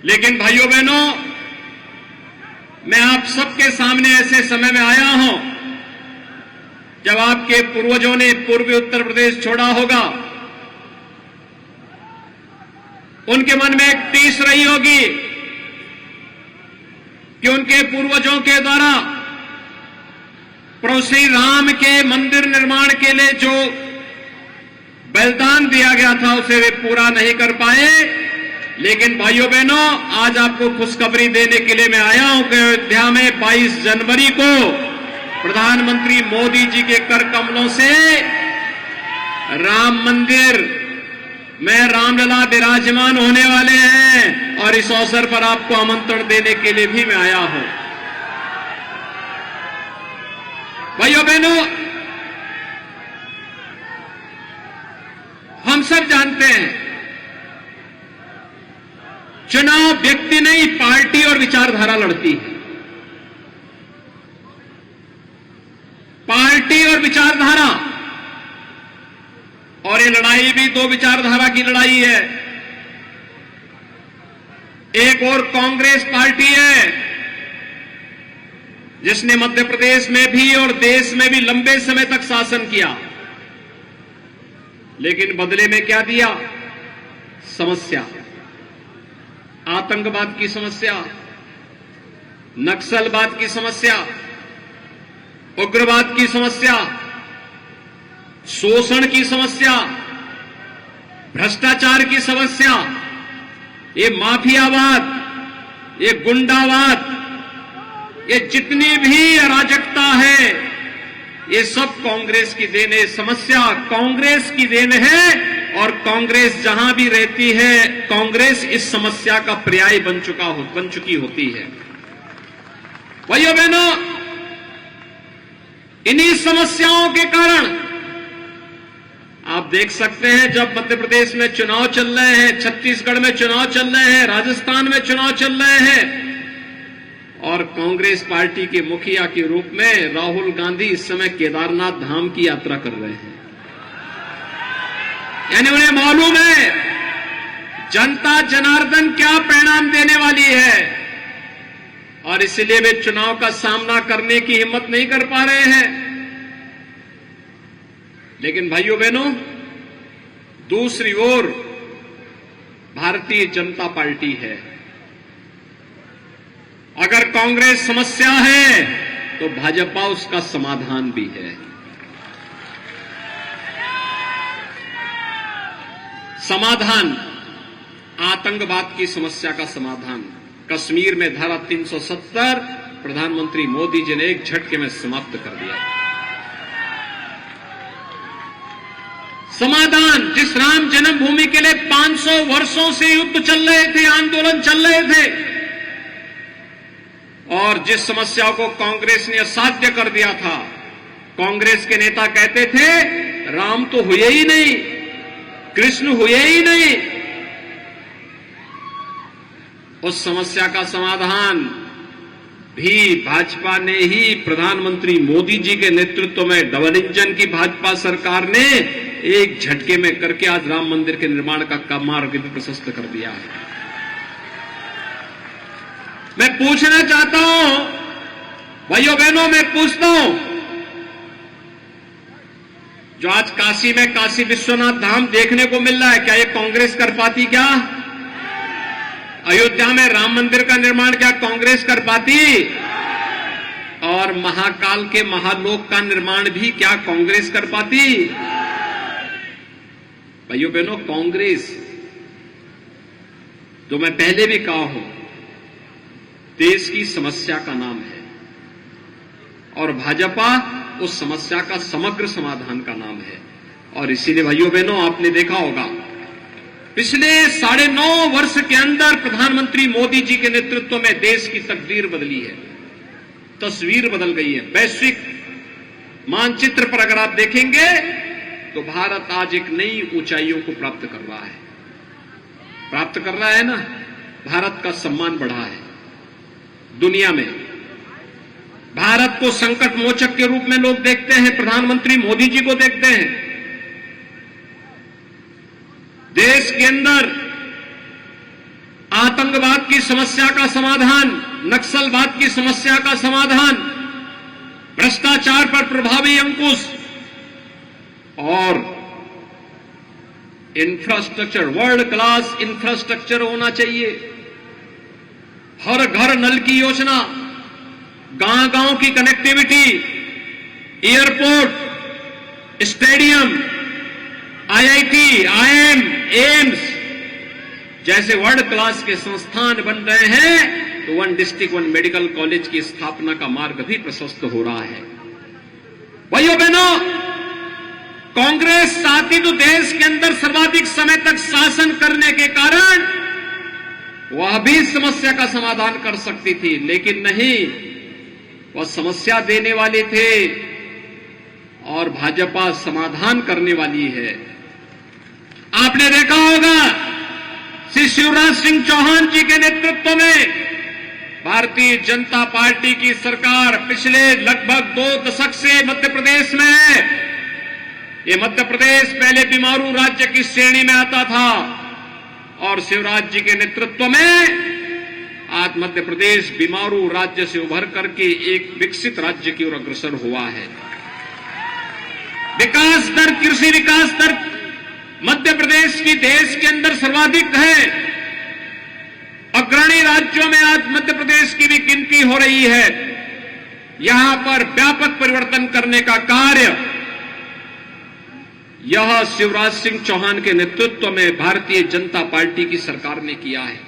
लेकिन भाइयों बहनों, मैं आप सबके सामने ऐसे समय में आया हूं जब आपके पूर्वजों ने पूर्वी उत्तर प्रदेश छोड़ा होगा। उनके मन में एक टीस रही होगी कि उनके पूर्वजों के द्वारा प्रभु श्री राम के मंदिर निर्माण के लिए जो बलिदान दिया गया था उसे वे पूरा नहीं कर पाए। लेकिन भाइयों बहनों, आज आपको खुशखबरी देने के लिए मैं आया हूं कि अयोध्या में 22 जनवरी को प्रधानमंत्री मोदी जी के कर कमलों से राम मंदिर में रामलला विराजमान होने वाले हैं और इस अवसर पर आपको आमंत्रण देने के लिए भी मैं आया हूं। भाइयों बहनों, हम सब जानते हैं चुनाव व्यक्ति नहीं, पार्टी और विचारधारा लड़ती है। पार्टी और विचारधारा, और ये लड़ाई भी दो विचारधारा की लड़ाई है। एक और कांग्रेस पार्टी है जिसने मध्य प्रदेश में भी और देश में भी लंबे समय तक शासन किया, लेकिन बदले में क्या दिया? समस्या, आतंकवाद की समस्या, नक्सलवाद की समस्या, उग्रवाद की समस्या, शोषण की समस्या, भ्रष्टाचार की समस्या, ये माफियावाद, ये गुंडावाद, ये जितनी भी अराजकता है, ये सब कांग्रेस की देन है। समस्या कांग्रेस की देन है और कांग्रेस जहां भी रहती है, कांग्रेस इस समस्या का पर्याय बन चुकी होती है। भाइयों बहनों, इन्हीं समस्याओं के कारण आप देख सकते हैं जब मध्य प्रदेश में चुनाव चल रहे हैं, छत्तीसगढ़ में चुनाव चल रहे हैं, राजस्थान में चुनाव चल रहे हैं, और कांग्रेस पार्टी के मुखिया के रूप में राहुल गांधी इस समय केदारनाथ धाम की यात्रा कर रहे हैं। यानी उन्हें मालूम है जनता जनार्दन क्या परिणाम देने वाली है, और इसलिए वे चुनाव का सामना करने की हिम्मत नहीं कर पा रहे हैं। लेकिन भाइयों बहनों, दूसरी ओर भारतीय जनता पार्टी है। अगर कांग्रेस समस्या है तो भाजपा उसका समाधान भी है। समाधान, आतंकवाद की समस्या का समाधान कश्मीर में धारा 370 प्रधानमंत्री मोदी जी ने एक झटके में समाप्त कर दिया। समाधान, जिस राम जन्मभूमि के लिए 500 वर्षों से युद्ध चल रहे थे, आंदोलन चल रहे थे, और जिस समस्या को कांग्रेस ने असाध्य कर दिया था। कांग्रेस के नेता कहते थे राम तो हुए ही नहीं, कृष्ण हुए ही नहीं। उस समस्या का समाधान भी भाजपा ने ही, प्रधानमंत्री मोदी जी के नेतृत्व में डबल इंजन की भाजपा सरकार ने एक झटके में करके आज राम मंदिर के निर्माण का मार्ग भी प्रशस्त कर दिया है। मैं पूछना चाहता हूं भाइयों बहनों, मैं पूछता हूं, जो आज काशी में काशी विश्वनाथ धाम देखने को मिल रहा है, क्या ये कांग्रेस कर पाती? क्या अयोध्या में राम मंदिर का निर्माण क्या कांग्रेस कर पाती? और महाकाल के महालोक का निर्माण भी क्या कांग्रेस कर पाती? भाइयों बहनों, कांग्रेस, जो मैं पहले भी कहा हूं, देश की समस्या का नाम है, और भाजपा उस समस्या का समग्र समाधान का नाम है। और इसीलिए भाइयों बहनों, आपने देखा होगा पिछले 9.5 वर्ष के अंदर प्रधानमंत्री मोदी जी के नेतृत्व में देश की तकदीर बदली है, तस्वीर बदल गई है। वैश्विक मानचित्र पर अगर आप देखेंगे तो भारत आज एक नई ऊंचाइयों को प्राप्त कर रहा है ना। भारत का सम्मान बढ़ा है दुनिया में। भारत को संकट मोचक के रूप में लोग देखते हैं, प्रधानमंत्री मोदी जी को देखते हैं। देश के अंदर आतंकवाद की समस्या का समाधान, नक्सलवाद की समस्या का समाधान, भ्रष्टाचार पर प्रभावी अंकुश और इंफ्रास्ट्रक्चर, वर्ल्ड क्लास इंफ्रास्ट्रक्चर होना चाहिए। हर घर नल की योजना, गांव-गांव की connectivity, airport, stadium, IIT, IIM, AIIMS जैसे वर्ल्ड क्लास के संस्थान बन रहे हैं, तो 1 डिस्ट्रिक्ट 1 मेडिकल कॉलेज की स्थापना का मार्ग भी प्रशस्त हो रहा है। भाइयों बहनों, कांग्रेस चाहती तो देश के अंदर सर्वाधिक समय तक शासन करने के कारण वह भी समस्या का समाधान कर सकती थी, लेकिन नहीं, वह समस्या देने वाले थे और भाजपा समाधान करने वाली है। आपने देखा होगा श्री शिवराज सिंह चौहान जी के नेतृत्व में भारतीय जनता पार्टी की सरकार पिछले लगभग 2 दशक से मध्य प्रदेश में है। ये मध्य प्रदेश पहले बीमारू राज्य की श्रेणी में आता था और शिवराज जी के नेतृत्व में आज मध्य प्रदेश बीमारू राज्य से उभर करके एक विकसित राज्य की ओर अग्रसर हुआ है। विकास दर, कृषि विकास दर मध्य प्रदेश की देश के अंदर सर्वाधिक है। अग्रणी राज्यों में आज मध्य प्रदेश की भी गिनती हो रही है। यहां पर व्यापक परिवर्तन करने का कार्य यह शिवराज सिंह चौहान के नेतृत्व में भारतीय जनता पार्टी की सरकार ने किया है।